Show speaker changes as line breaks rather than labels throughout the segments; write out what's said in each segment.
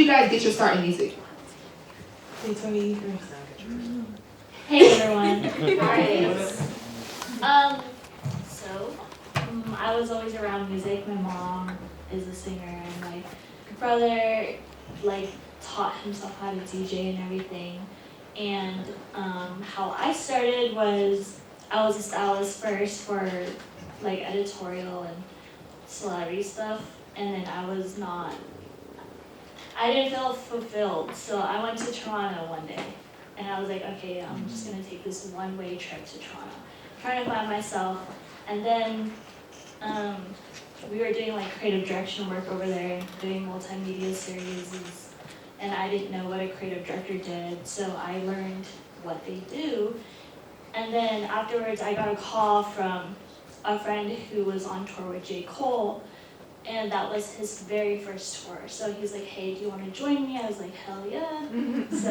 guys get your start in music?
Hey everyone. I was always around music. My mom is a singer, and my brother taught himself how to DJ and everything. And how I started was I was a stylist first for editorial and celebrity stuff, and then I didn't feel fulfilled, so I went to Toronto one day, and I was like, okay, I'm just gonna take this one-way trip to Toronto, trying to find myself. And then we were doing creative direction work over there, doing multimedia series, and I didn't know what a creative director did, so I learned what they do. And then afterwards, I got a call from a friend who was on tour with J. Cole, and that was his very first tour. So he was like, hey, do you want to join me? I was like, hell yeah. So,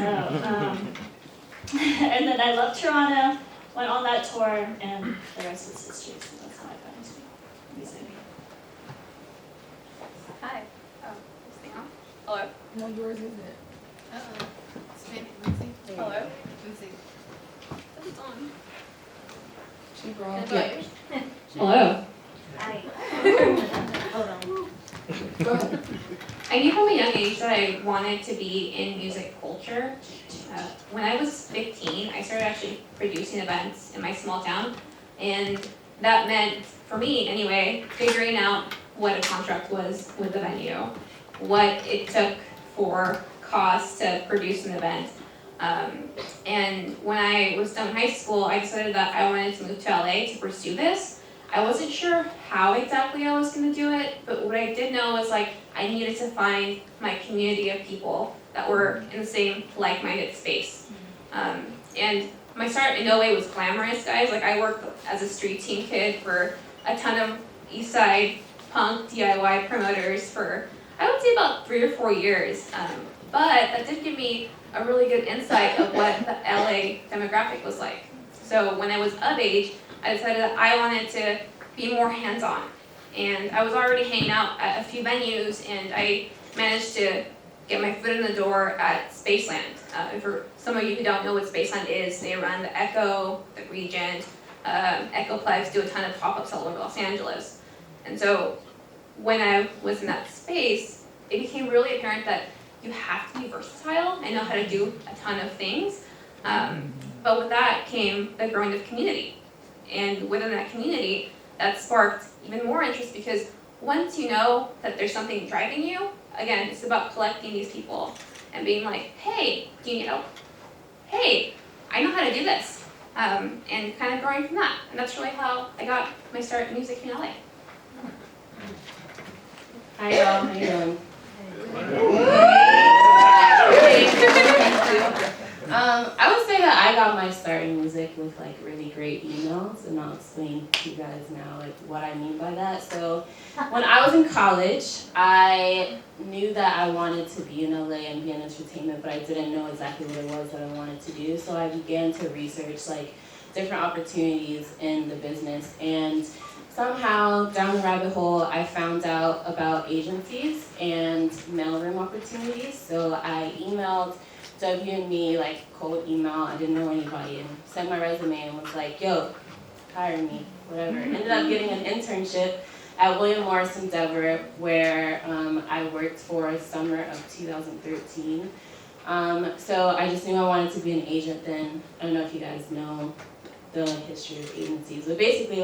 and then I left Toronto, went on that tour, and the rest is history. So that's how I got into music.
Hi. Oh, is this on? Hello?
No, yours isn't.
Hello? Let me see. It's on.
She brought.
Yeah.
Hello.
Hi.
Hold on.
Go ahead.
I knew from a young age that I wanted to be in music culture. When I was 15, I started actually producing events in my small town, and that meant, for me anyway, figuring out what a contract was with the venue, what it took for costs to produce an event. And when I was done high school, I decided that I wanted to move to LA to pursue this. I wasn't sure how exactly I was going to do it, but what I did know was I needed to find my community of people that were in the same like-minded space. And my start in no way was glamorous, guys. I worked as a street team kid for a ton of East Side punk DIY promoters for, I would say, about 3 or 4 years. But that did give me a really good insight of what the LA demographic was like. So when I was of age, I decided that I wanted to be more hands-on. And I was already hanging out at a few venues, and I managed to get my foot in the door at Spaceland. And for some of you who don't know what Spaceland is, they run the Echo, the Regent, Echoplex, do a ton of pop-ups all over Los Angeles. And so when I was in that space, it became really apparent that you have to be versatile and know how to do a ton of things. But with that came the growing of community. And within that community, that sparked even more interest, because once you know that there's something driving you, again, it's about collecting these people and being like, hey, do you need help? Hey, I know how to do this. And kind of growing from that. And that's really how I got my start in music in LA.
Hi y'all, how you doing? I would say that I got my start in music with really great emails, and I'll explain to you guys now what I mean by that. So when I was in college, I knew that I wanted to be in LA and be in entertainment, but I didn't know exactly what it was that I wanted to do. So I began to research different opportunities in the business, and somehow down the rabbit hole, I found out about agencies and mailroom opportunities. So I emailed W&Me, cold email, I didn't know anybody, and sent my resume and was like, yo, hire me, whatever. Ended up getting an internship at William Morris Endeavor, where I worked for summer of 2013. So I just knew I wanted to be an agent then. I don't know if you guys know the history of agencies, but basically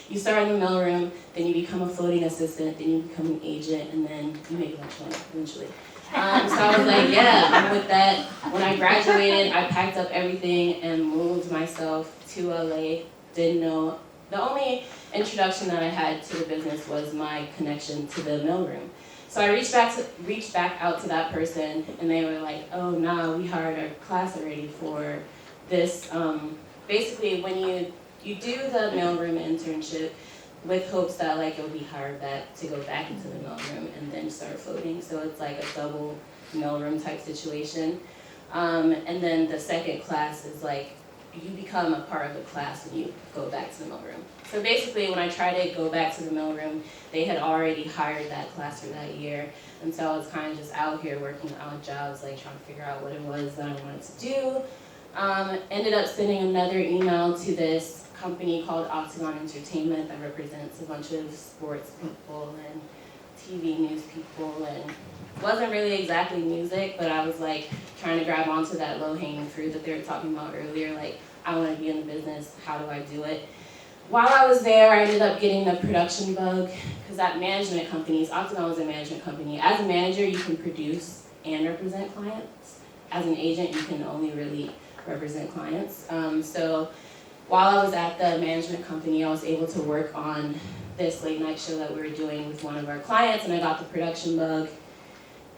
you start in the mailroom, then you become a floating assistant, then you become an agent, and then you make a bunch of money eventually. So I was like, yeah, I'm with that. When I graduated, I packed up everything and moved myself to LA. Didn't know, the only introduction that I had to the business was my connection to the mailroom. So I reached back out to that person, and they were like, oh, nah, we hired our class already for this. Basically, when you do the mailroom internship with hopes that you'll be hired back to go back into the mailroom and then start floating. So it's a double mailroom type situation. And then the second class is you become a part of the class when you go back to the mailroom. So basically, when I tried to go back to the mailroom, they had already hired that class for that year. And so I was kind of just out here working odd jobs, like trying to figure out what it was that I wanted to do. Ended up sending another email to this company called Octagon Entertainment that represents a bunch of sports people and TV news people, and wasn't really exactly music, but I was like trying to grab onto that low-hanging fruit that they were talking about earlier, like I want to be in the business, how do I do it? While I was there, I ended up getting the production bug, because at management companies, Octagon was a management company. As a manager, you can produce and represent clients. As an agent, you can only really represent clients. So while I was at the management company, I was able to work on this late night show that we were doing with one of our clients, and I got the production bug.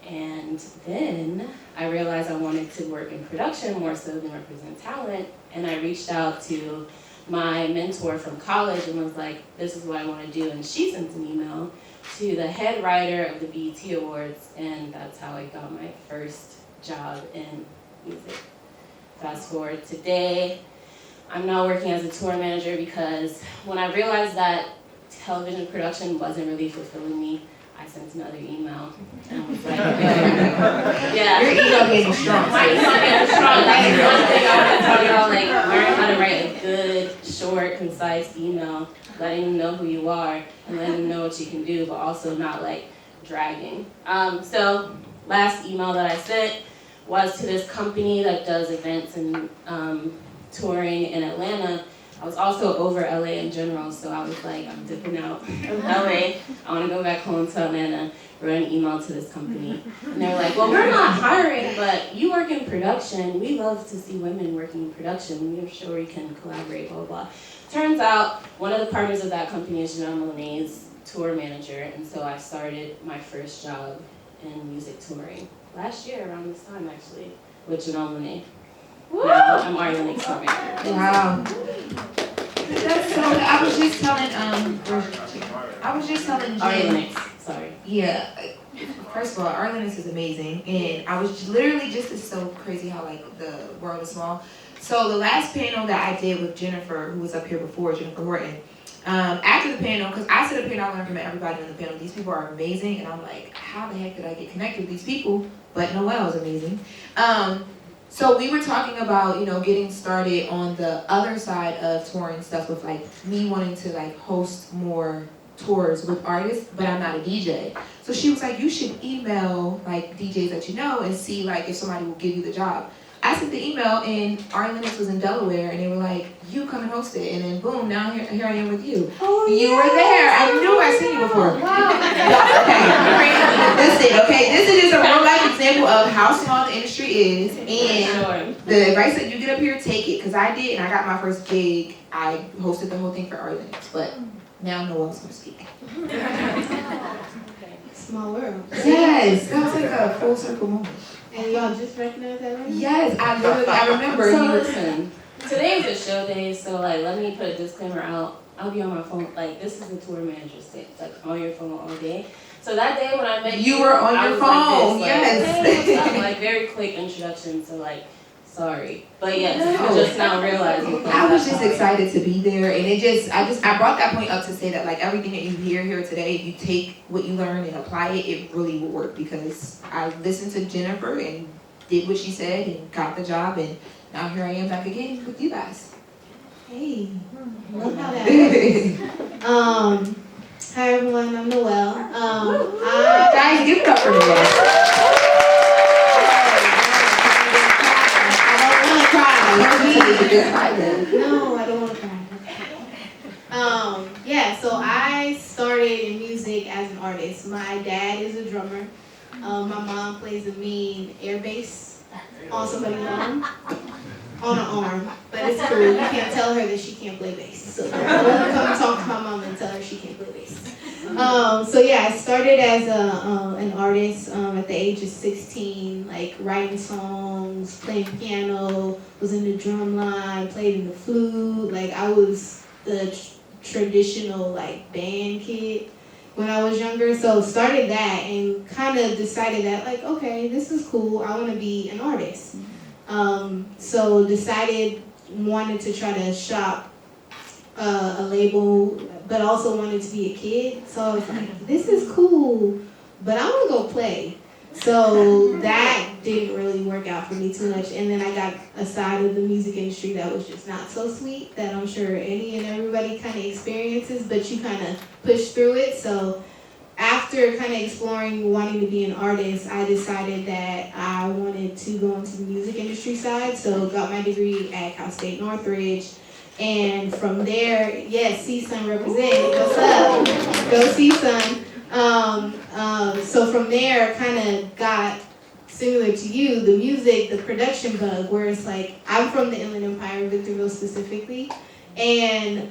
And then I realized I wanted to work in production more so than represent talent, and I reached out to my mentor from college and was like, this is what I want to do, and she sent an email to the head writer of the BET Awards, and that's how I got my first job in music. Fast forward today, I'm now working as a tour manager because when I realized that television production wasn't really fulfilling me, I sent another email and was like, yeah.
Your email game is strong.
My email game is strong. That's one thing I want to talk about, like learn how to write a good, short, concise email, letting them know who you are and letting them know what you can do, but also not like dragging. So last email that I sent was to this company that does events and touring in Atlanta. I was also over LA in general, so I was like, I'm dipping out of LA. I want to go back home to Atlanta, wrote an email to this company. And they were like, well, we're not hiring, but you work in production. We love to see women working in production. We're sure we can collaborate, blah, blah, blah. Turns out, one of the partners of that company is Janelle Monáe's tour manager, and so I started my first job in music touring. Last year, around this time, actually, with Janelle Monáe. Now I'm Arlene's tour manager.
Wow. That's so. I was just telling Jen.
Arlene's, sorry.
Yeah. First of all, Arlene's is amazing, and I was literally just, it's so crazy how like the world is small. So the last panel that I did with Jennifer, who was up here before, Jennifer Horton. After the panel, because I sit up here and I learn from everybody on the panel. These people are amazing, and I'm like, how the heck did I get connected with these people? But Noelle is amazing. So we were talking about, you know, getting started on the other side of touring stuff with like me wanting to like host more tours with artists, but I'm not a DJ. So she was like, you should email like DJs that you know and see like if somebody will give you the job. I sent the email and Arlene's was in Delaware and they were like, you come and host it. And then boom, now here I am with you.
Oh,
You were there. I knew I'd seen you before. Okay, this is just a real life example of how small the industry is. And the advice that you get up here, take it. Because I did, and I got my first gig. I hosted the whole thing for Arlene's. But now Noelle's going to speak.
Small world.
Yes, that was like a full circle moment.
And y'all just recognized that, right?
Yes, I remember.
So
you
listen, today is a show day, so like let me put a disclaimer out. I'll be on my phone, like this is the tour manager's day, like on your phone all day. So that day when I met you,
were on
I
your
was
phone,
like this,
yes.
hey, what's up? Like very quick introduction, so like sorry. But yes, I just now realizing.
I was just excited to be there, and I brought that point up to say that like everything that you hear here today, if you take what you learn and apply it, it really will work because I listened to Jennifer and did what she said and got the job, and now here I am back again with you guys.
Hey, love how that works. Hi everyone, I'm Noelle.
Guys, give it up for Noelle.
No, I don't want to cry. Yeah, so I started in music as an artist. My dad is a drummer. My mom plays a mean air bass on somebody's arm, on her arm. But it's cool. You can't tell her that she can't play bass. So come talk to my mom and tell her she can't play bass. So yeah, I started as an artist at the age of 16, like writing songs, playing piano, was in the drum line, played in the flute. Like I was the traditional like band kid when I was younger. So started that and kind of decided that like, okay, this is cool. I want to be an artist. So decided wanted to try to shop a label, but also wanted to be a kid. So I was like, this is cool, but I want to go play. So that didn't really work out for me too much. And then I got a side of the music industry that was just not so sweet, that I'm sure any and everybody kind of experiences, but you kind of push through it. So after kind of exploring wanting to be an artist, I decided that I wanted to go into the music industry side. So got my degree at Cal State Northridge. And from there, yes, C-Sun represent. What's up? Go C-Sun. So from there, kind of got similar to you, the music, the production bug, where it's like, I'm from the Inland Empire, Victorville specifically, and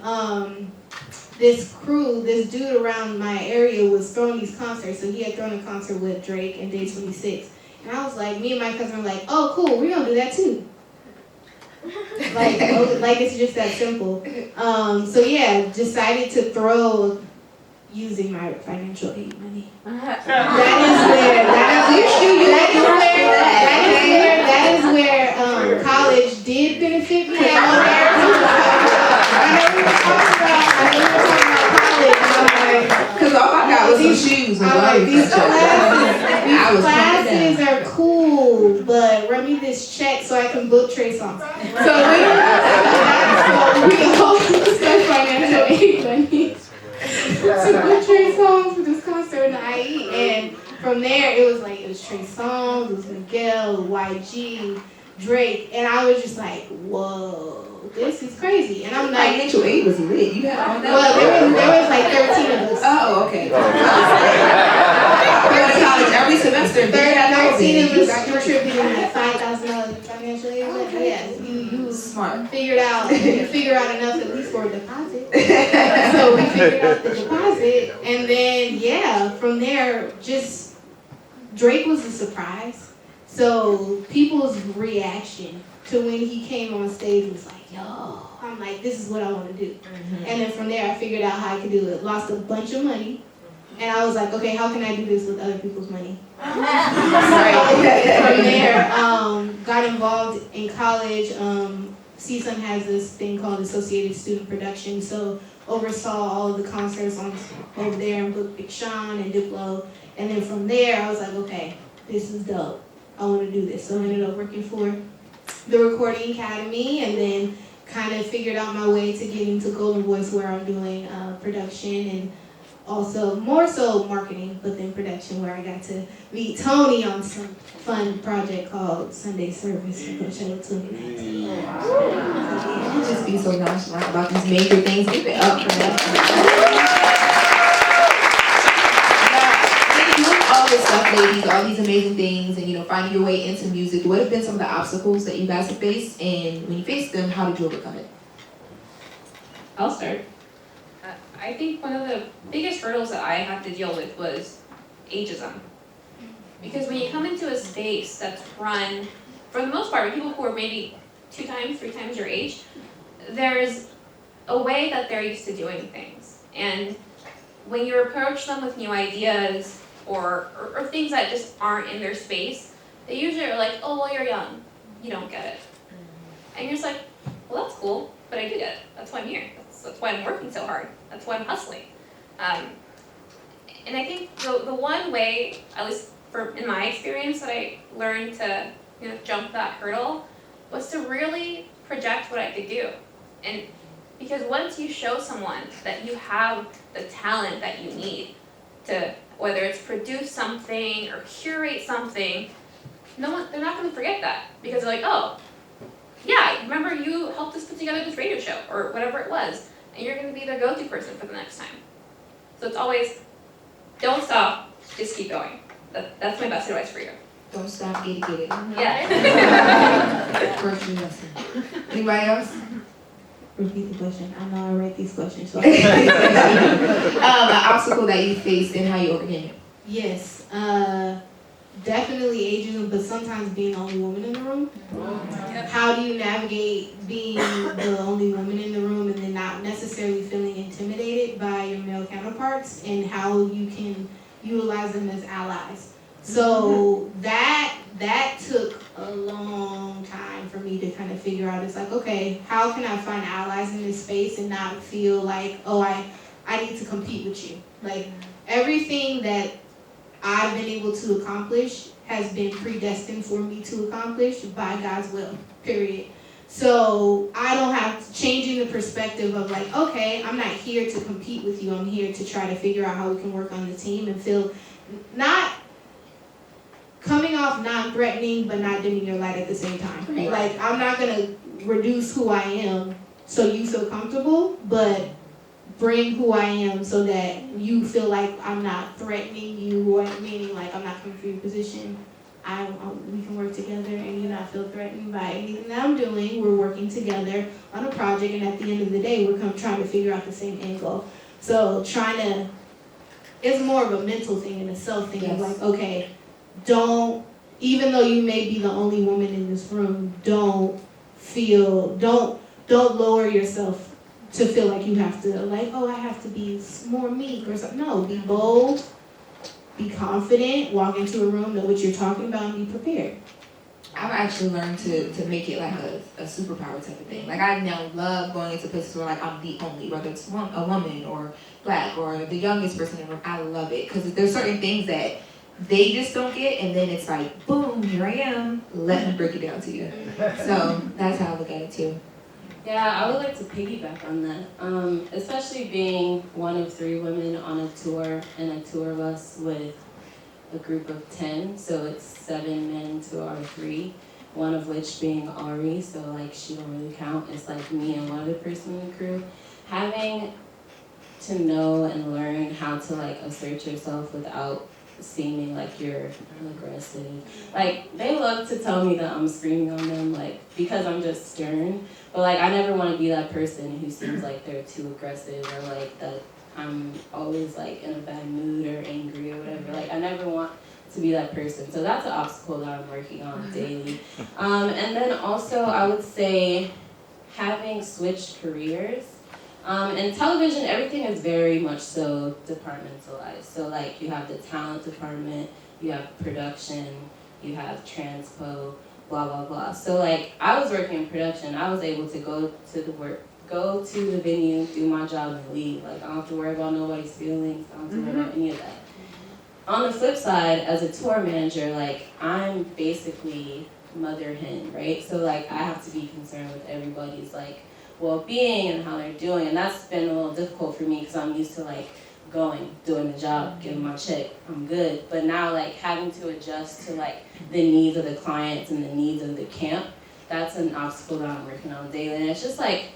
this crew, this dude around my area was throwing these concerts. So he had thrown a concert with Drake and Day 26. And I was like, me and my cousin were like, oh, cool, we're gonna do that too. like it's just that simple. So yeah, decided to throw, using my financial aid money. That is where college did benefit me. I know we were talking about college.
Because all I got was some shoes.
These classes are cool, but run me this check so I can book Trey songs. So we all discussed financial aid money. To book Trey songs for this concert in the IE, and from there it was Trey Songz, it was Miguel, YG, Drake, and I was just like, whoa, this is crazy. And I'm like,
financial aid was lit. You had all that.
Well, there was like 13 of us.
Oh, okay. I go to college every semester.
13 of us contributing like $5,000 in financial aid. Like, yes, you
smart.
figure out enough at least for a deposit. So we figured out the deposit, and then yeah, from there, just Drake was a surprise. So people's reaction to when he came on stage was like, yo, I'm like, this is what I want to do. Mm-hmm. And then from there, I figured out how I could do it. Lost a bunch of money. And I was like, okay, how can I do this with other people's money? From there, got involved in college. C-Sun has this thing called Associated Student Production. So oversaw all of the concerts over there and booked Big Sean and Diplo. And then from there, I was like, okay, this is dope. I want to do this. So I ended up working for the Recording Academy, and then kind of figured out my way to getting to Golden Voice, where I'm doing production and also more so marketing, but then production, where I got to meet Tony on some fun project called Sunday Service for Coachella 2019.
You just be so nonchalant about these major things. Give it up for that. All this stuff, ladies, all these amazing things, and finding your way into music. What have been some of the obstacles that you guys have faced, and when you faced them, how did you overcome it?
I'll start. I think one of the biggest hurdles that I had to deal with was ageism. Because when you come into a space that's run, for the most part, by people who are maybe 2 times, 3 times your age, there's a way that they're used to doing things. And when you approach them with new ideas or things that just aren't in their space, they usually are like, oh, well, you're young. You don't get it. And you're just like, well, that's cool, but I do get it. That's why I'm here. That's why I'm working so hard. That's why I'm hustling. And I think the one way, at least in my experience, that I learned to jump that hurdle was to really project what I could do. And because once you show someone that you have the talent that you need to, whether it's produce something or curate something, they're not going to forget that, because they're like, oh, yeah, remember you helped us put together this radio show or whatever it was, and you're going to be their go-to person for the next time. So it's always, don't stop, just keep going. That's my best advice for you.
Don't stop, get it.
Yeah.
Virtue lesson. Anybody else?
Repeat the question. I know I read these questions. So
An obstacle that you faced and how you overcame it.
Yes, definitely ageism, but sometimes being the only woman in the room. How do you navigate being the only woman in the room and then not necessarily feeling intimidated by your male counterparts, and how you can utilize them as allies? So that took a long time for me to kind of figure out. It's like, like, okay, how can I find allies in this space and not feel like, oh, I need to compete with you. Like, everything that I've been able to accomplish has been predestined for me to accomplish by God's will, period. So I don't have changing the perspective of like, okay, I'm not here to compete with you. I'm here to try to figure out how we can work on the team and feel not coming off non-threatening, but not dimming your light at the same time.
Right.
Like, I'm not gonna reduce who I am so you feel comfortable, but bring who I am so that you feel like I'm not threatening you, or meaning like I'm not coming for your position. We can work together and you not feel threatened by anything that I'm doing. We're working together on a project, and at the end of the day, we're trying to figure out the same end goal. So it's more of a mental thing and a self thing. Of like, okay, even though you may be the only woman in this room, don't lower yourself to feel like you have to, like, oh, I have to be more meek or something. No, be bold, be confident, walk into a room, know what you're talking about, and be prepared.
I've actually learned to make it like a superpower type of thing. Like, I now love going into places where like I'm the only, whether it's a woman or black or the youngest person in the room. I love it because there's certain things that they just don't get, and then it's like, boom, here I am. Let me break it down to you. So that's how I look at it too.
Yeah, I would like to piggyback on that, especially being one of 3 women on a tour, and a tour bus with a group of 10, so it's 7 men to our 3, one of which being Ari, so like she don't really count. It's like me and one other person in the crew. Having to know and learn how to like assert yourself without seeming like you're aggressive. Like, they love to tell me that I'm screaming on them, like, because I'm just stern. But like, I never want to be that person who seems like they're too aggressive, or like that I'm always like in a bad mood or angry or whatever. Like, I never want to be that person. So that's an obstacle that I'm working on daily. And then also I would say having switched careers. In television, everything is very much so departmentalized. So like, you have the talent department, you have production, you have transpo, blah, blah, blah. So like, I was working in production. I was able to go to the venue, do my job, and leave. Like, I don't have to worry about nobody's feelings. I don't have to worry about any of that. On the flip side, as a tour manager, like, I'm basically mother hen, right? So like, I have to be concerned with everybody's like well-being and how they're doing, and that's been a little difficult for me because I'm used to like going, doing the job, getting my check, I'm good. But now like having to adjust to like the needs of the clients and the needs of the camp, that's an obstacle that I'm working on daily. And it's just like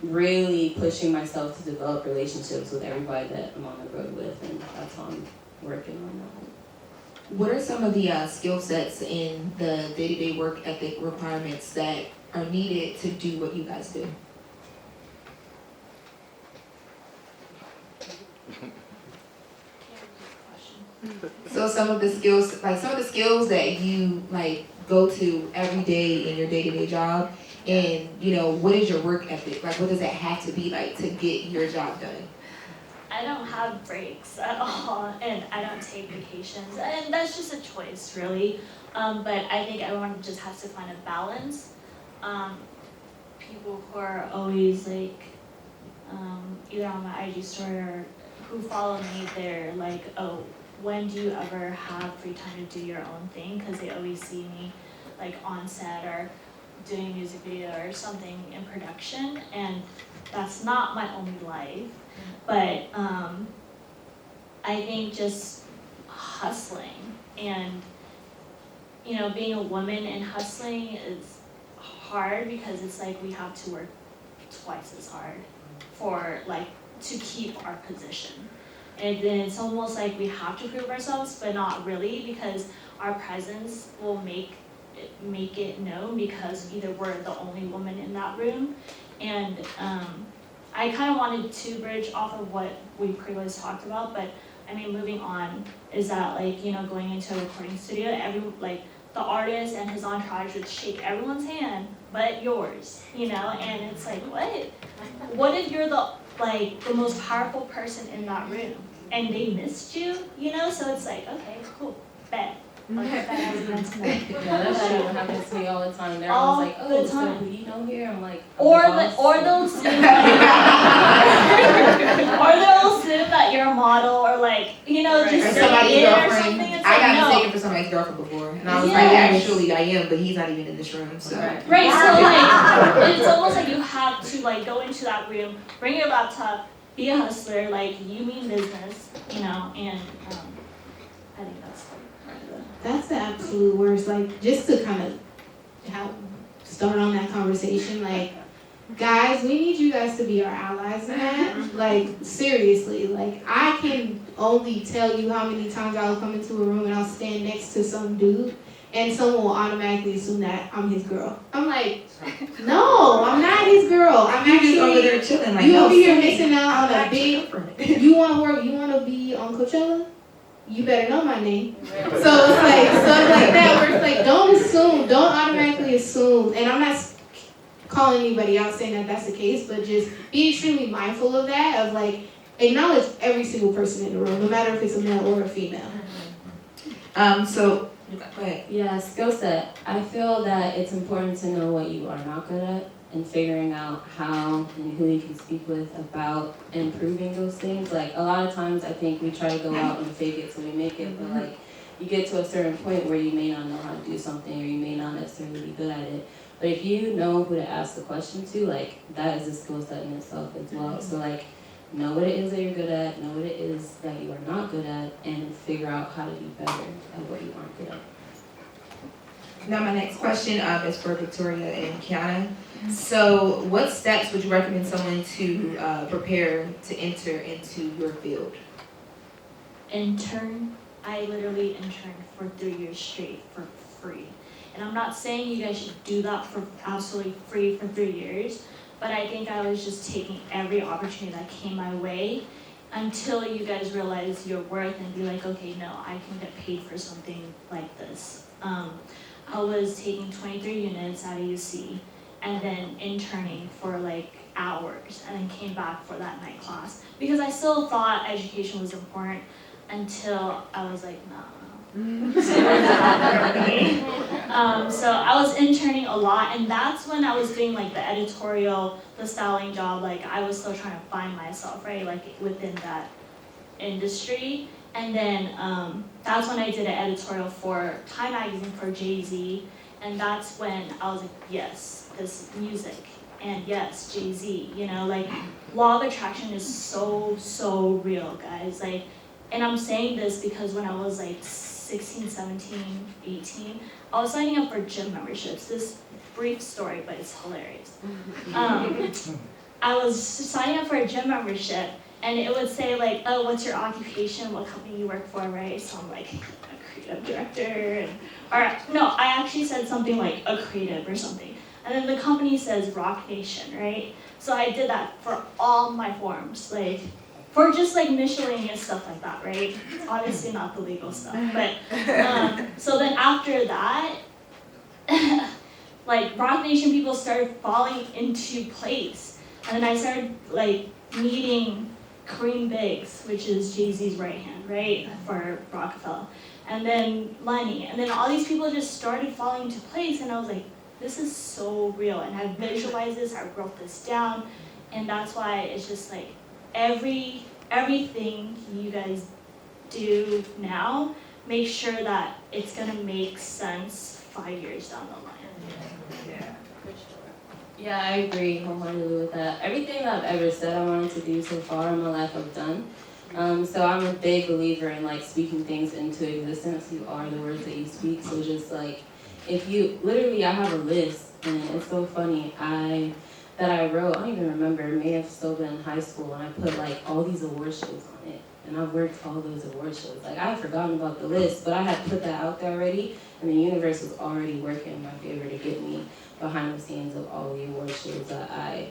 really pushing myself to develop relationships with everybody that I'm on the road with, and that's how I'm working on that.
What are some of the skill sets in the day-to-day work ethic requirements that are needed to do what you guys do? So some of the skills that you like go to every day in your day-to-day job, and you know, what is your work ethic? Like, what does it have to be like to get your job done?
I don't have breaks at all, and I don't take vacations, and that's just a choice, really. But I think everyone just has to find a balance. People who are always like, either on my IG story or who follow me, they're like, oh, when do you ever have free time to do your own thing? Because they always see me like on set or doing a music video or something in production, and that's not my only life. But I think just hustling, and you know, being a woman and hustling is hard because it's like we have to work twice as hard for like to keep our position. And then it's almost like we have to prove ourselves, but not really, because our presence will make it known because either we're the only woman in that room. And I kind of wanted to bridge off of what we previously talked about, but I mean, moving on is that like, you know, going into a recording studio, the artist and his entourage would shake everyone's hand but yours, you know, and it's like, what if you're the most powerful person in that room and they missed you, you know? So it's like, okay, cool, bet, Like that I was meant to know.
Yeah, that shit happens to me all the time. They're
All
always like,
the
oh, so
time.
who do you know here? I'm like,
Or
I'm
the,
boss.
or they'll assume or they'll assume that you're a model or like, you know,
Or
just say
somebody's
it or
girlfriend.
something. It's
I got
like, no.
mistaken for somebody's girlfriend before, and I was like,
Yes.
actually, I am, but he's not even in this room. So
Right.
Right, so like, it's almost like you have to like go into that room, bring your laptop, be a hustler, like you mean business, you know, and I think that's like part of the.
That's the absolute worst. Like, just to kind of start on that conversation, like, guys, we need you guys to be our allies in that. Like, seriously, like, I can only tell you how many times I'll come into a room and I'll stand next to some dude and someone will automatically assume that I'm his girl. I'm like, no, I'm not his girl. I'm
you just over
actually,
there chilling, like
you
no,
over here
sorry.
missing out
I'm
on a
actually
big,
different.
you want to be on Coachella? You better know my name. So it's like stuff like that where it's like, don't assume, don't automatically assume. And I'm not calling anybody out saying that that's the case, but just be extremely mindful of that, of like, acknowledge every single person in the room, no matter if it's a male or a female.
So go ahead.
Yeah, skill set. I feel that it's important to know what you are not good at and figuring out how and who you can speak with about improving those things. Like a lot of times I think we try to go out and fake it till we make it, but like you get to a certain point where you may not know how to do something or you may not necessarily be good at it. But if you know who to ask the question to, like that is a skill set in itself as well. So like know what it is that you're good at, know what it is that you are not good at, and figure out how to be better at what you aren't good at.
Now my next question is for Victoria and Kiana. So what steps would you recommend someone to prepare to enter into your field?
Intern. I literally interned for 3 years straight for free. And I'm not saying you guys should do that for absolutely free for 3 years, but I think I was just taking every opportunity that came my way until you guys realize your worth and be like, okay, no, I can get paid for something like this. I was taking 23 units at UC and then interning for like hours and then came back for that night class because I still thought education was important until I was like, no. So I was interning a lot, and that's when I was doing like the editorial, the styling job. Like I was still trying to find myself, right? Like within that industry. And then that's when I did an editorial for Time Magazine for Jay-Z, and that's when I was like, yes, this music, and yes, Jay-Z. You know, like law of attraction is so real, guys. Like, and I'm saying this because when I was like 16, 17, 18, I was signing up for gym memberships. This brief story, but it's hilarious. I was signing up for a gym membership, and it would say like, oh, what's your occupation, what company you work for, right? So I'm like, a creative director, or no, I actually said something like a creative or something. And then the company says Rock Nation, right? So I did that for all my forms, like, for just like miscellaneous stuff like that, right? Obviously not the legal stuff, but so then after that, like Rock Nation people started falling into place, and then I started like meeting Kareem Biggs, which is Jay-Z's right hand, right, for Rockefeller, and then Lenny, and then all these people just started falling into place, and I was like, this is so real, and I visualized this, I wrote this down, and that's why it's just like, everything you guys do now, make sure that it's gonna make sense 5 years down the line.
Yeah, I agree wholeheartedly with that. Everything that I've ever said I wanted to do so far in my life, I've done. So I'm a big believer in like speaking things into existence. You are the words that you speak. So just like, if you, literally I have a list, and it's so funny, that I wrote, I don't even remember, it may have still been in high school, and I put like all these award shows on it. And I've worked all those award shows. Like I had forgotten about the list, but I had put that out there already, and the universe was already working in my favor to get me behind the scenes of all the award shows that I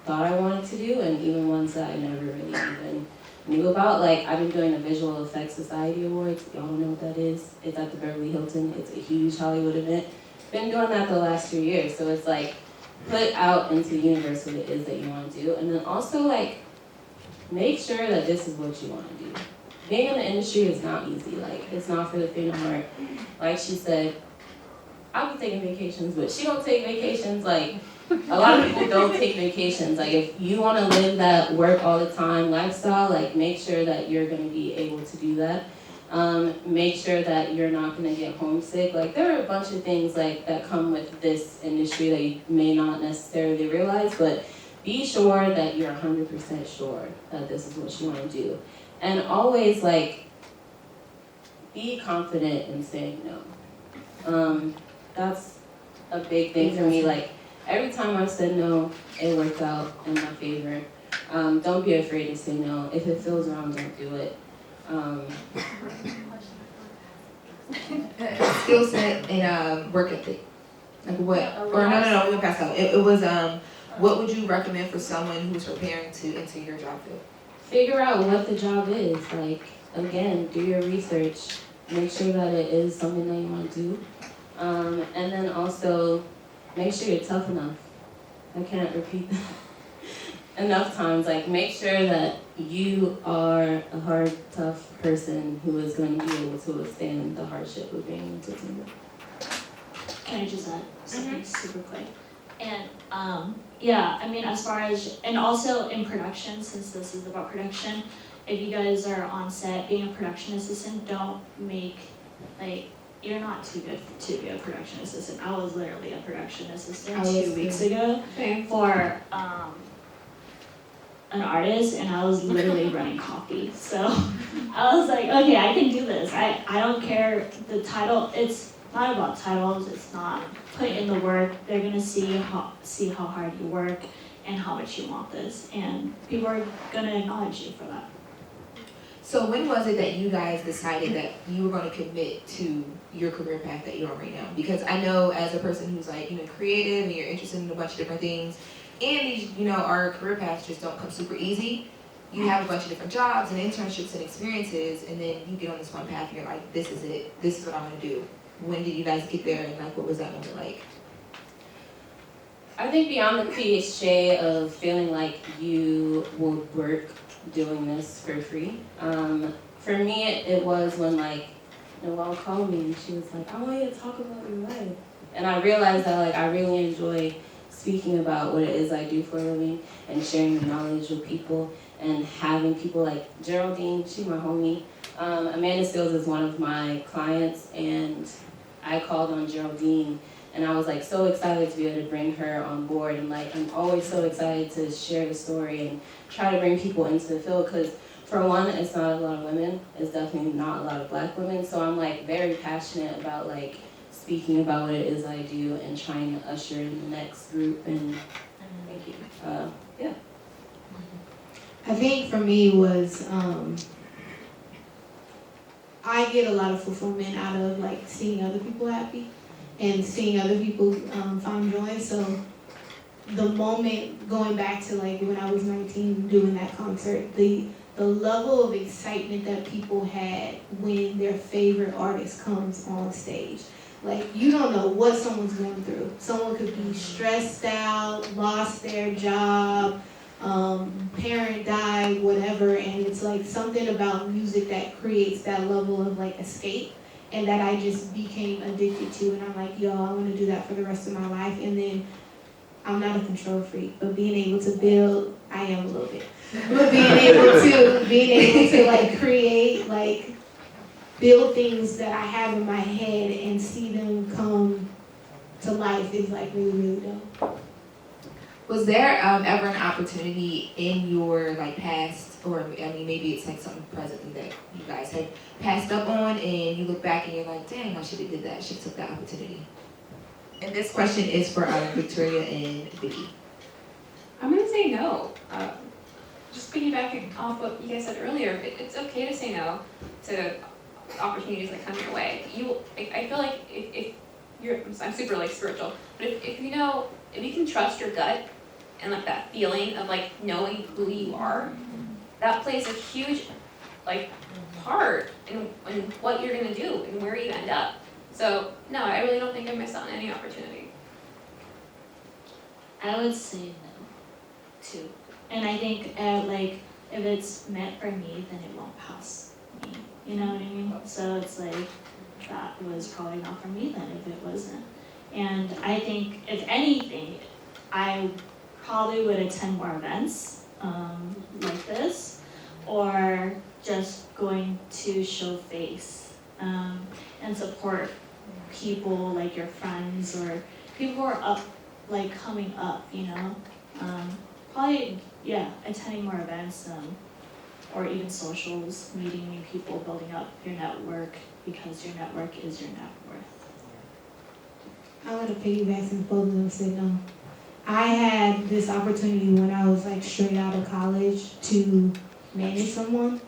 thought I wanted to do, and even ones that I never really even knew about. Like I've been doing the Visual Effects Society Awards. Y'all know what that is. It's at the Beverly Hilton. It's a huge Hollywood event. Been doing that the last 2 years. So it's like, put out into the universe what it is that you want to do, and then also like make sure that this is what you want to do. being in the industry is not easy. Like, it's not for the faint of heart. Like she said, I'll be taking vacations, but she don't take vacations. Like, a lot of people don't take vacations. Like, if you want to live that work all the time lifestyle, like, make sure that you're going to be able to do that. Make sure that you're not going to get homesick. Like, there are a bunch of things like that come with this industry that you may not necessarily realize, but be sure that you're 100% sure that this is what you want to do. And always, like, be confident in saying no. That's a big thing for me. Like, every time I've said no, it worked out in my favor. Don't be afraid to say no. If it feels wrong, don't do it.
Skill set and work ethic. Like what? Or no, we went past that. It was what would you recommend for someone who's preparing to enter your job field?
Figure out what the job is. Like, again, do your research. Make sure that it is something that you want to do. And then also, make sure you're tough enough. I can't repeat that enough times. Like, make sure that you are a hard, tough person who is going to be able to withstand the hardship of being entertained.
Can I just add something super quick? And yeah, I mean, as far as, and also in production, since this is about production, if you guys are on set being a production assistant, don't make, like, you're not too good to be a production assistant. I was literally a production assistant 2 weeks ago for an artist, and I was literally running copy. So I was like, okay, I can do this. I don't care the title. It's not about titles. It's not put in the work. They're gonna see how hard you work and how much you want this, and people are gonna acknowledge you for that.
So when was it that you guys decided that you were going to commit to your career path that you're on right now? Because I know as a person who's like, creative and you're interested in a bunch of different things, and these, our career paths just don't come super easy. You have a bunch of different jobs and internships and experiences, and then you get on this one path and you're like, this is it. This is what I'm going to do. When did you guys get there, and like, what was that moment like?
I think beyond the cliche of feeling like you will work doing this for free, for me it was when like Noelle called me and she was like, I want you to talk about your life. And I realized that like I really enjoy speaking about what it is I do for a living and sharing the knowledge with people and having people like Geraldine, she's my homie. Amanda Stills is one of my clients, and I called on Geraldine and I was like so excited to be able to bring her on board, and like I'm always so excited to share the story and try to bring people into the field, because for one, it's not a lot of women, it's definitely not a lot of Black women, so I'm like very passionate about like speaking about what it is I do and trying to usher in the next group. And thank you. Yeah.
I think for me was I get a lot of fulfillment out of like seeing other people happy and seeing other people find joy. So the moment going back to like when I was 19 doing that concert, the level of excitement that people had when their favorite artist comes on stage. Like, you don't know what someone's going through. Someone could be stressed out, lost their job, parent died, whatever, and it's like something about music that creates that level of like escape, and that I just became addicted to, and I'm like, yo, I want to do that for the rest of my life. And then I'm not a control freak, but being able to build, I am a little bit, but being able to like create, like build things that I have in my head and see them come to life is like really, really dope.
Was there ever an opportunity in your like past, or I mean maybe it's like something presently that you guys had passed up on, and you look back and you're like, dang, I should have did that, I should have took that opportunity? And this question is for Victoria and Vicky.
I'm gonna say no. Just piggybacking off what you guys said earlier, it's okay to say no to opportunities that come your way. I feel like if you're, I'm super like spiritual, but if you know, if you can trust your gut and like that feeling of like knowing who you are, that plays a huge like part in what you're gonna do and where you end up. So no, I really don't think I missed out on any opportunity.
I would say no, too. And I think like if it's meant for me, then it won't pass me. You know what I mean? So it's like, that was probably not for me then if it wasn't. And I think, if anything, I probably would attend more events like this, or just going to show face and support people like your friends or people who are up, like coming up, you know? Probably, yeah, attending more events or even socials, meeting new people, building up your network, because your network is your net worth.
I want to piggyback since both of them said no. I had this opportunity when I was like straight out of college to manage someone.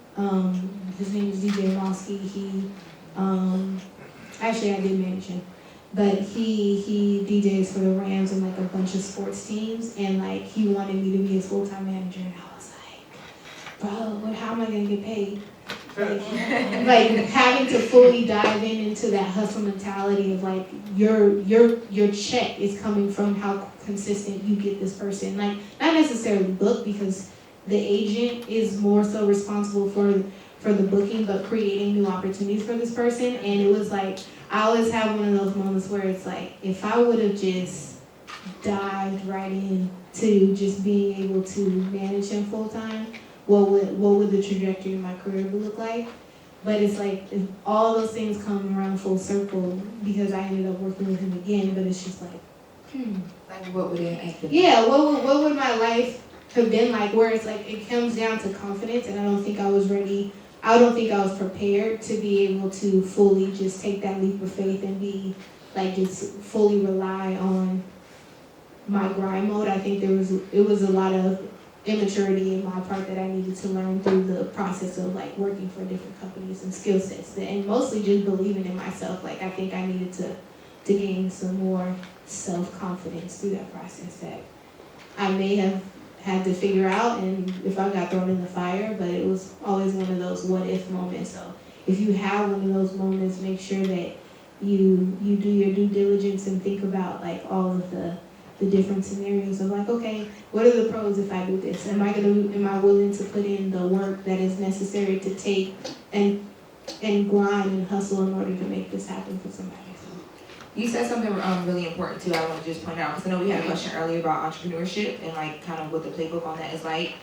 His name is DJ Mosky. Actually I did manage him, but he DJs for the Rams and like a bunch of sports teams, and like he wanted me to be his full-time manager, and I was like, bro, how am I gonna get paid? Like having to fully dive into that hustle mentality of like your check is coming from how consistent you get this person. Like not necessarily booked, because the agent is more so responsible for the booking, but creating new opportunities for this person. And it was like I always have one of those moments where it's like, if I would have just dived right in to just being able to manage him full time, what would the trajectory of my career look like? But it's like if all those things come around full circle, because I ended up working with him again. But it's just like,
Like, what would it have been?
yeah, what would my life have been like? Where it's like it comes down to confidence, and I don't think I was ready. I don't think I was prepared to be able to fully just take that leap of faith and be like just fully rely on my grind mode. I think it was a lot of immaturity in my part that I needed to learn through the process of like working for different companies and skill sets, and mostly just believing in myself. Like I think I needed to gain some more self-confidence through that process that I may have had to figure out, and if I got thrown in the fire, but it was always one of those what if moments. So if you have one of those moments, make sure that you do your due diligence and think about like all of the different scenarios of like, okay, what are the pros if I do this? Am I willing to put in the work that is necessary to take and grind and hustle in order to make this happen for somebody?
You said something really important too. I want to just point out, because I know we had a question earlier about entrepreneurship and like kind of what the playbook on that is like.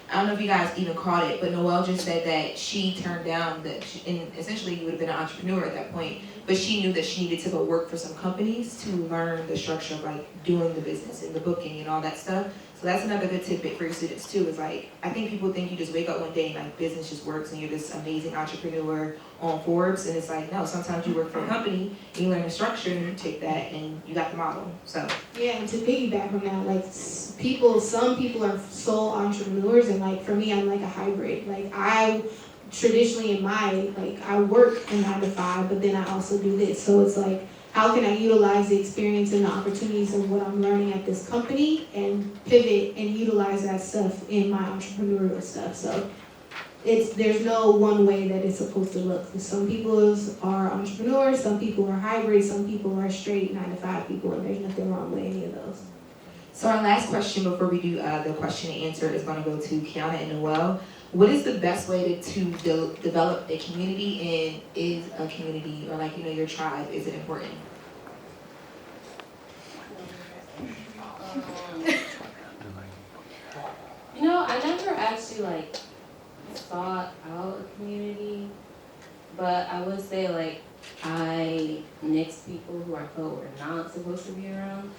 I don't know if you guys even caught it, but Noelle just said that she turned down and essentially you would have been an entrepreneur at that point, but she knew that she needed to go work for some companies to learn the structure of like doing the business and the booking and all that stuff. So that's another good tidbit for your students too, is like, I think people think you just wake up one day and like business just works and you're this amazing entrepreneur on Forbes, and it's like, no, sometimes you work for a company and you learn the structure and you take that and you got the model, so.
Yeah, and to piggyback on that, like some people are sole entrepreneurs, and like for me, I'm like a hybrid. Like I traditionally in my, like I work a 9 to 5, but then I also do this. So it's like, how can I utilize the experience and the opportunities of what I'm learning at this company and pivot and utilize that stuff in my entrepreneurial stuff? So there's no one way that it's supposed to look. Some people are entrepreneurs, some people are hybrid, some people are straight 9 to 5 people, and there's nothing wrong with any of those.
So our last question before we do the question and answer is going to go to Kiana and Noelle. What is the best way to develop a community, and is a community or like, you know, your tribe, is it important?
You know, I never actually like thought out a community, but I would say like I nix people who I felt were not supposed to be around.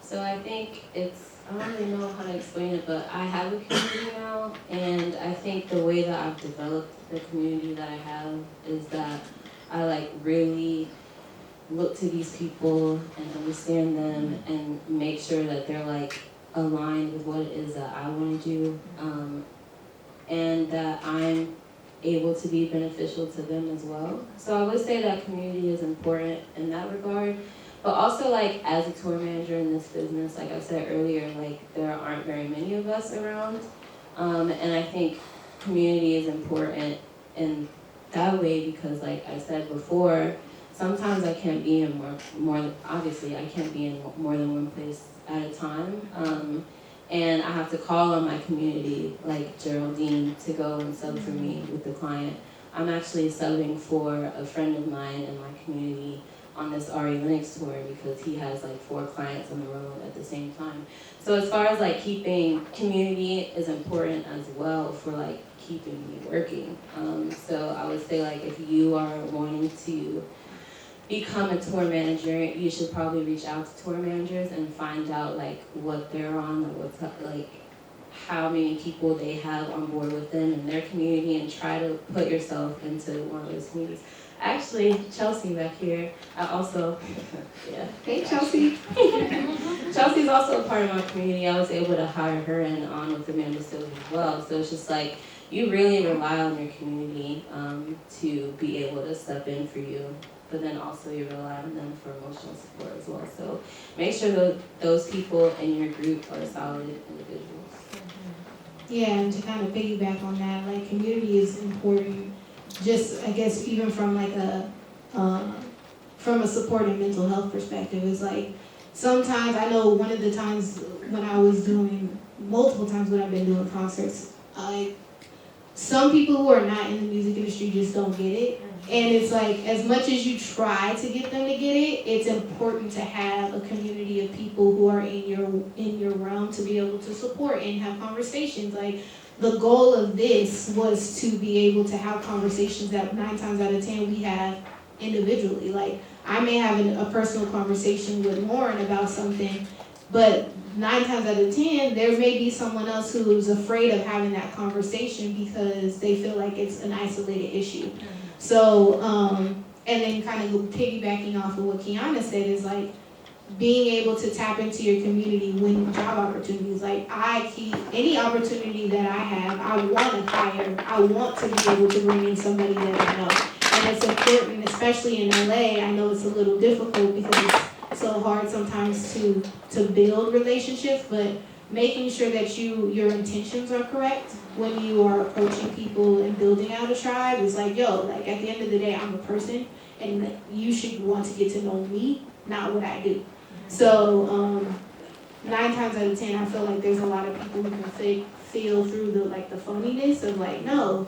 So I think I don't really know how to explain it, but I have a community now, and I think the way that I've developed the community that I have is that I like really look to these people and understand them and make sure that they're like aligned with what it is that I want to do, and that I'm able to be beneficial to them as well. So I would say that community is important in that regard. But also, like, as a tour manager in this business, like I said earlier, like, there aren't very many of us around. And I think community is important in that way because, like I said before, sometimes I can't be in obviously, I can't be in more than one place at a time. And I have to call on my community, like Geraldine, to go and sub for me with the client. I'm actually subbing for a friend of mine in my community on this RE Linux tour because he has like 4 clients on the road at the same time. So as far as like keeping community is important as well for like keeping me working. So I would say like if you are wanting to become a tour manager, you should probably reach out to tour managers and find out like what they're on or what's like how many people they have on board with them in their community and try to put yourself into one of those communities. Actually, Chelsea back here, I also, yeah.
Hey, Chelsea.
Chelsea's also a part of my community. I was able to hire her and on with Amanda Silva as well. So it's just like, you really rely on your community to be able to step in for you. But then also you rely on them for emotional support as well. So make sure that those people in your group are solid individuals.
Yeah, and to kind of piggyback on that, like community is important. Just I guess even from like from a support and mental health perspective, it's like sometimes I know one of the times when I was doing multiple times when I've been doing concerts, some people who are not in the music industry just don't get it. And it's like, as much as you try to get them to get it, it's important to have a community of people who are in your realm to be able to support and have conversations. Like, the goal of this was to be able to have conversations that 9 times out of 10 we have individually. Like, I may have a personal conversation with Lauren about something, but 9 times out of 10, there may be someone else who's afraid of having that conversation because they feel like it's an isolated issue. So, and then kind of piggybacking off of what Kiana said is like being able to tap into your community when job opportunities. Like any opportunity that I have, I want to hire. I want to be able to bring in somebody that I know. And it's important, especially in LA. I know it's a little difficult because it's so hard sometimes to build relationships, but making sure that your intentions are correct when you are approaching people and building out a tribe is like, like at the end of the day, I'm a person and you should want to get to know me, not what I do. So 9 times out of 10, I feel like there's a lot of people who can feel through the phoniness of like, no,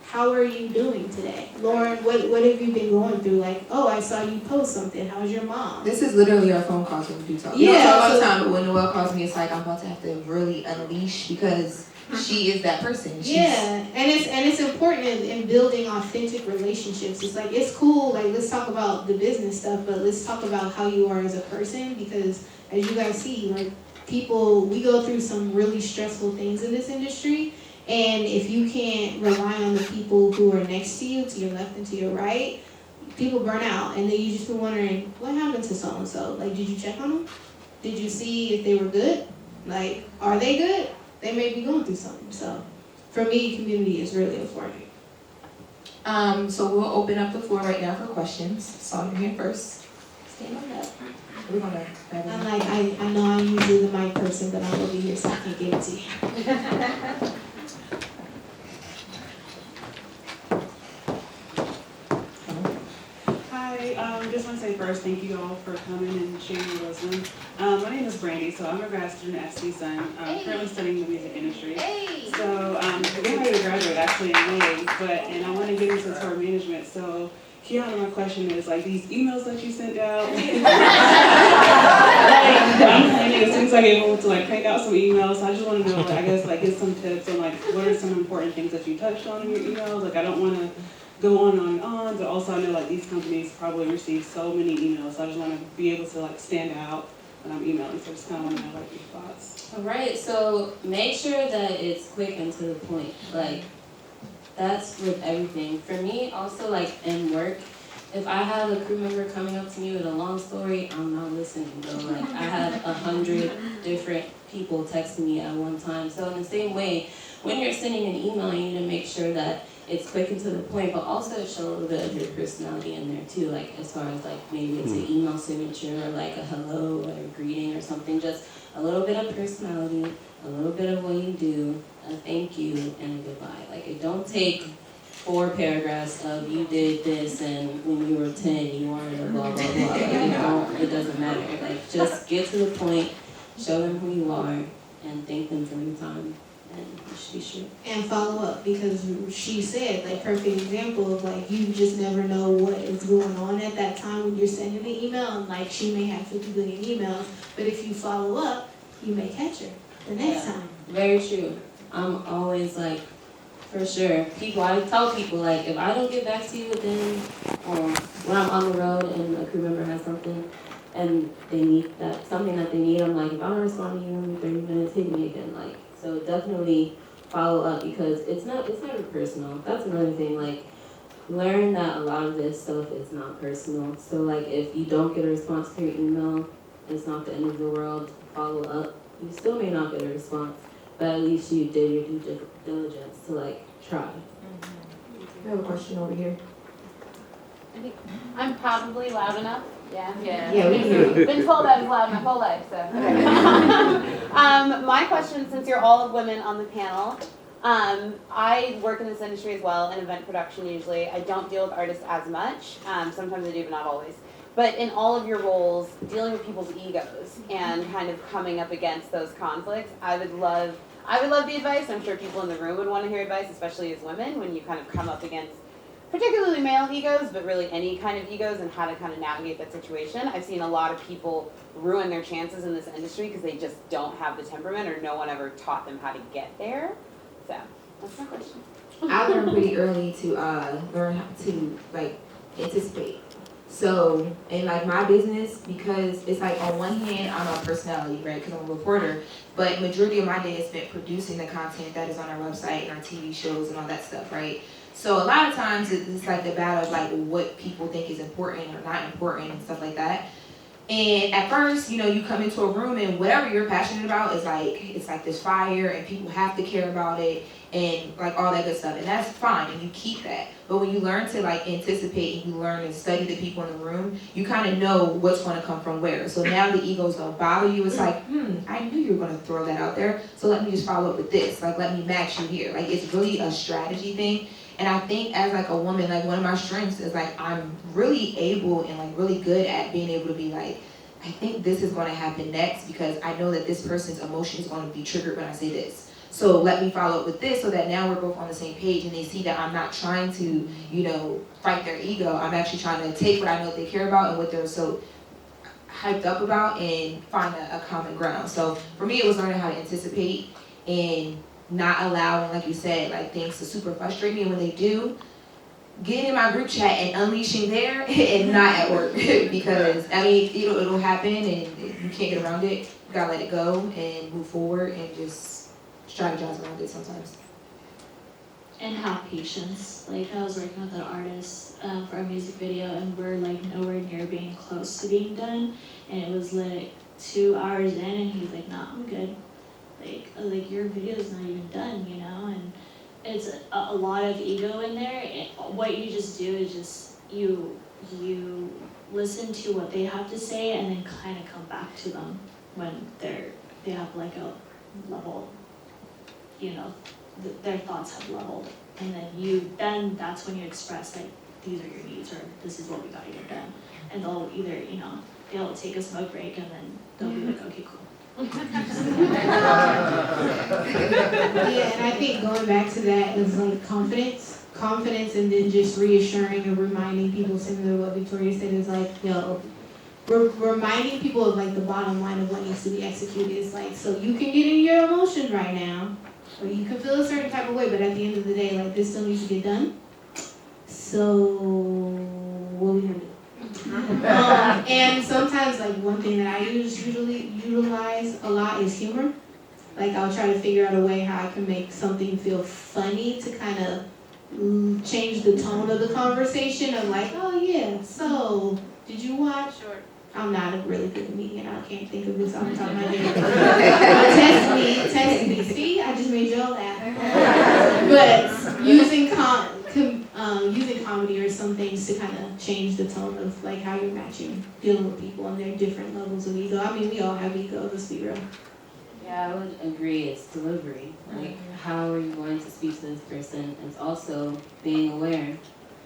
how are you doing today? Lauren, what have you been going through? Like, oh, I saw you post something. How's your mom?
This is literally our phone calls when we do talk.
Yeah,
We don't talk all the
so-
time, but when Noelle calls me, it's like I'm about to have to really unleash because she is that person.
Yeah, and it's important in building authentic relationships. It's like, it's cool, like let's talk about the business stuff, but let's talk about how you are as a person, because as you guys see, like we go through some really stressful things in this industry, and if you can't rely on the people who are next to you, to your left and to your right, people burn out, and then you just be wondering, what happened to so-and-so? Like, did you check on them? Did you see if they were good? Like, are they good? They may be going through something. So for me, community is really important.
So we'll open up the floor right now for questions. So you're here first. Stand on up. We're gonna grab it.
I'm like, I know I'm usually the mic person, but I'm over here, so I can't give it to you.
Hi, just want to say first, thank you all for coming and sharing your wisdom. My name is Brandy, so I'm a grad student at CSUN, currently studying the music industry. So I'm getting ready to graduate actually in May, and I want to get into tour management. So Kiana, my question is, like, these emails that you sent out, I'm planning as soon as I get able to like crank out some emails. So I just want to know, I guess, like, get some tips on like what are some important things that you touched on in your emails. Like, I don't want to go on and on, but also I know like these companies probably receive so many emails, so I just want to be able to like stand out when I'm emailing, so just kind of want to know like your thoughts.
All right, so make sure that it's quick and to the point. Like, that's with everything. For me, also like in work, if I have a crew member coming up to me with a long story, I'm not listening, bro. Like, I have 100 different people texting me at one time. So in the same way, when you're sending an email, you need to make sure that it's quick and to the point, but also show a little bit of your personality in there too, like as far as like maybe it's an email signature or like a hello or a greeting or something, just a little bit of personality, a little bit of what you do, a thank you, and a goodbye. Like, it don't take 4 paragraphs of you did this and when you were 10 you wanted a blah blah blah. Like, it doesn't matter. Like, just get to the point, show them who you are, and thank them for your time. and you should be sure.
And follow up, because she said, like, perfect example of like, you just never know what is going on at that time when you're sending the email, and like, she may have 50 billion emails, but if you follow up, you may catch her the next
Yeah.
time.
Very true. I'm always like, for sure. I tell people, like, if I don't get back to you within, when I'm on the road and a crew member has something and they need something that they need, I'm like, if I don't respond to you in 30 minutes, hit me again. Like, so definitely follow up, because it's never personal. That's another thing. Like, learn that a lot of this stuff is not personal. So like, if you don't get a response to your email, it's not the end of the world. Follow up. You still may not get a response, but at least you did your due diligence to like try.
I have a question over here.
I'm probably loud enough. Yeah.
Yeah, we can hear you.
Been told I was loud my whole life, so. Okay. My question, since you're all women on the panel, I work in this industry as well, in event production usually. I don't deal with artists as much. Sometimes I do, but not always. But in all of your roles, dealing with people's egos and kind of coming up against those conflicts, I would love the advice. I'm sure people in the room would want to hear advice, especially as women, when you kind of come up against particularly male egos, but really any kind of egos, and how to kind of navigate that situation. I've seen a lot of people ruin their chances in this industry because they just don't have the temperament, or no one ever taught them how to get there. So that's my question.
I learned pretty early to learn how to like anticipate. So in like my business, because it's like on one hand I'm a personality, right? Because I'm a reporter, but majority of my day is spent producing the content that is on our website and our TV shows and all that stuff, right? So a lot of times it's like the battle of like what people think is important or not important and stuff like that. And at first, you know, you come into a room and whatever you're passionate about is like, it's like this fire and people have to care about it and like all that good stuff. And that's fine and you keep that. But when you learn to like anticipate and you learn to study the people in the room, you kind of know what's going to come from where. So now the egos don't bother you. It's like, I knew you were going to throw that out there. So let me just follow up with this. Like, let me match you here. Like, it's really a strategy thing. And I think as like a woman, like one of my strengths is like I'm really able and like really good at being able to be like, I think this is going to happen next because I know that this person's emotion is going to be triggered when I say this. So let me follow up with this so that now we're both on the same page and they see that I'm not trying to, you know, fight their ego. I'm actually trying to take what I know they care about and what they're so hyped up about and find a common ground. So for me, it was learning how to anticipate and not allowing, like you said, like things to super frustrate me. And when they do, getting in my group chat and unleashing there and not at work because I mean it'll happen and you can't get around it. You gotta let it go and move forward and just strategize around it sometimes.
And have patience. Like I was working with an artist for a music video, and we're like nowhere near being close to being done. And it was like 2 hours in, and he's like, "Nah, I'm good." Like your video's not even done, you know. And it's a lot of ego in there. And what you just do is just you listen to what they have to say, and then kind of come back to them when they have like a level, you know. Their thoughts have leveled, and then that's when you express like these are your needs or this is what we gotta get done, and they'll either they'll take a smoke break and then they'll be like okay cool.
Yeah, and I think going back to that is like confidence, and then just reassuring and reminding people, similar to what Victoria said, is like reminding people of like the bottom line of what needs to be executed. It's like, so you can get in your emotion right now. Or you can feel a certain type of way, but at the end of the day, like this still needs to get done. So what are we gonna do? And sometimes, like one thing that I usually utilize a lot is humor. Like I'll try to figure out a way how I can make something feel funny to kind of change the tone of the conversation. Of like, oh yeah, so did you watch? Or I'm not a really good comedian. I can't think of this off the top of my head. Test me. See, I just made y'all laugh. But using comedy or some things to kind of change the tone of like how you're matching, dealing with people and their different levels of ego. I mean, we all have ego. Let's be real.
Yeah, I would agree. It's delivery. Like, how are you going to speak to this person? It's also being aware.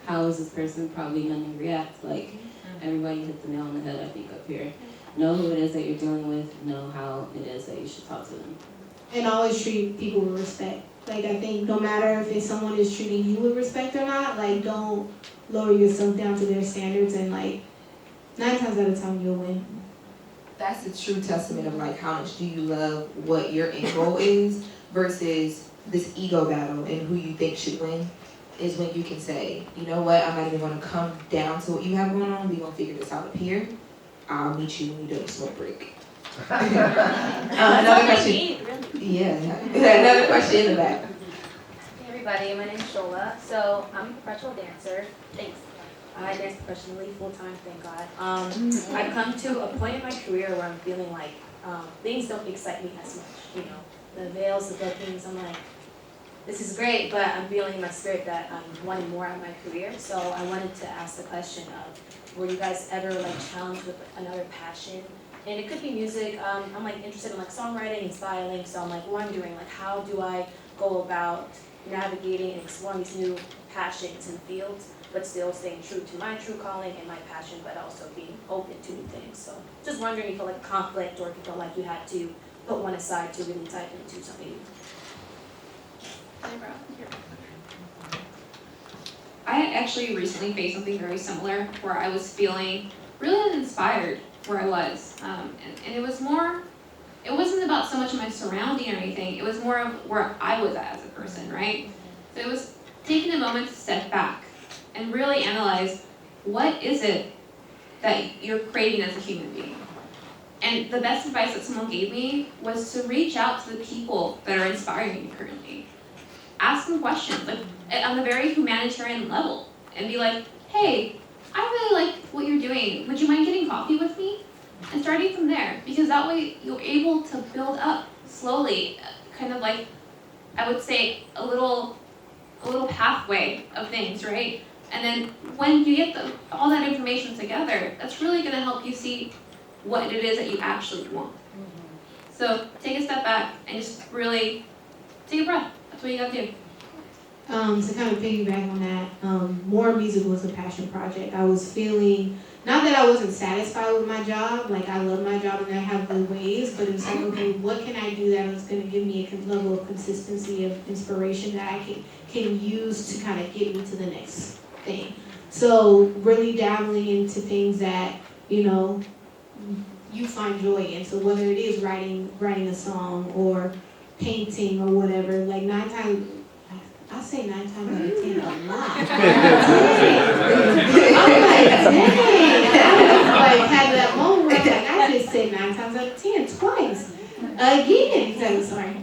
How is this person probably going to react? Like, everybody hit the nail on the head, I think, up here. Know who it is that you're dealing with. Know how it is that you should talk to them.
and always treat people with respect. Like, I think no matter if someone is treating you with respect or not, like, don't lower yourself down to their standards, and like 9 times out of 10 you'll win.
That's the true testament of like how much do you love what your end goal is versus this ego battle and who you think should win, is when you can say, you know what, I'm not even gonna come down to what you have going on, we gonna figure this out up here. I'll meet you when you do a smoke break. Another question. Yeah, another question in the back.
Hey everybody, my name is Shola. So I'm a professional dancer. Thanks. I dance professionally, full-time, thank God. I've come to a point in my career where I'm feeling like things don't excite me as much. You know, the veils, the bookings, I'm like, this is great, but I'm feeling in my spirit that I'm wanting more out of my career. So I wanted to ask the question of, were you guys ever like challenged with another passion? And it could be music. I'm like interested in like songwriting and styling, so I'm like wondering like how do I go about navigating and exploring these new passions and fields, but still staying true to my true calling and my passion, but also being open to new things. So just wondering if you felt like conflict or if you felt like you had to put one aside to really dive into something new.
I actually recently faced something very similar where I was feeling really uninspired where I was. And it was more, it wasn't about so much of my surrounding or anything, it was more of where I was at as a person, right? So it was taking a moment to step back and really analyze what is it that you're craving as a human being. And the best advice that someone gave me was to reach out to the people that are inspiring you currently. Ask them questions, like on a very humanitarian level, and be like, hey, I really like what you're doing. Would you mind getting coffee with me? And starting from there, because that way you're able to build up slowly, kind of like, I would say, a little pathway of things, right? And then when you get all that information together, that's really gonna help you see what it is that you actually want. So take a step back and just really take a breath. That's what you gotta do.
To kind of piggyback on that, more music was a passion project. I was feeling, not that I wasn't satisfied with my job, like I love my job and I have good ways, but it was like, okay, what can I do that is going to give me a level of consistency, of inspiration that I can use to kind of get me to the next thing. So really dabbling into things that, you know, you find joy in. So whether it is writing a song or painting or whatever, like I say 9 times out of 10 a lot. I'm like, dang. I was like, had that moment where I'm like, I just said 9 times out of 10 twice. Again, sorry.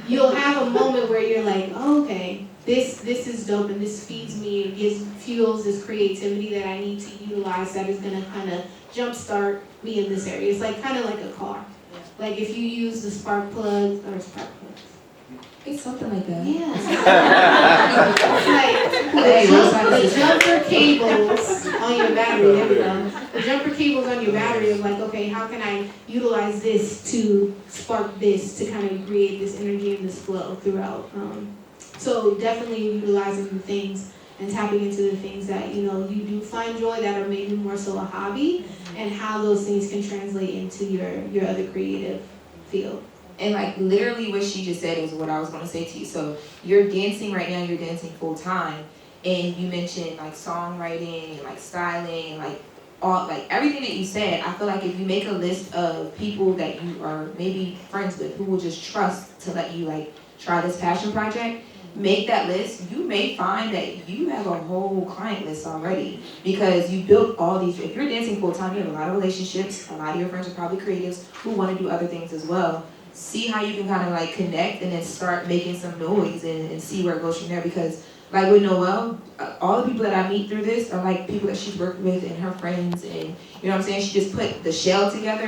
You'll have a moment where you're like, oh, okay, this is dope and this feeds me and fuels this creativity that I need to utilize that is gonna kind of jumpstart me in this area. It's like kind of like a car. Like if you use the spark plugs.
It's something like that.
Yeah. Like the jumper cables on your battery, there we go. The jumper cables on your battery of like, okay, how can I utilize this to spark this, to kind of create this energy and this flow throughout. So definitely utilizing the things and tapping into the things that, you know, you do find joy that are maybe more so a hobby, and how those things can translate into your other creative field.
And like literally what she just said is what I was going to say to you. So you're dancing right now, you're dancing full time, and you mentioned like songwriting and like styling and like all, like everything that you said. I feel like if you make a list of people that you are maybe friends with who will just trust to let you like try this passion project, make that list, you may find that you have a whole client list already, because you built all these. If you're dancing full time, you have a lot of relationships, a lot of your friends are probably creatives who want to do other things as well. See how you can kind of like connect and then start making some noise and see where it goes from there. Because like with Noelle, all the people that I meet through this are like people that she's worked with and her friends, and you know what I'm saying, she just put the shell together.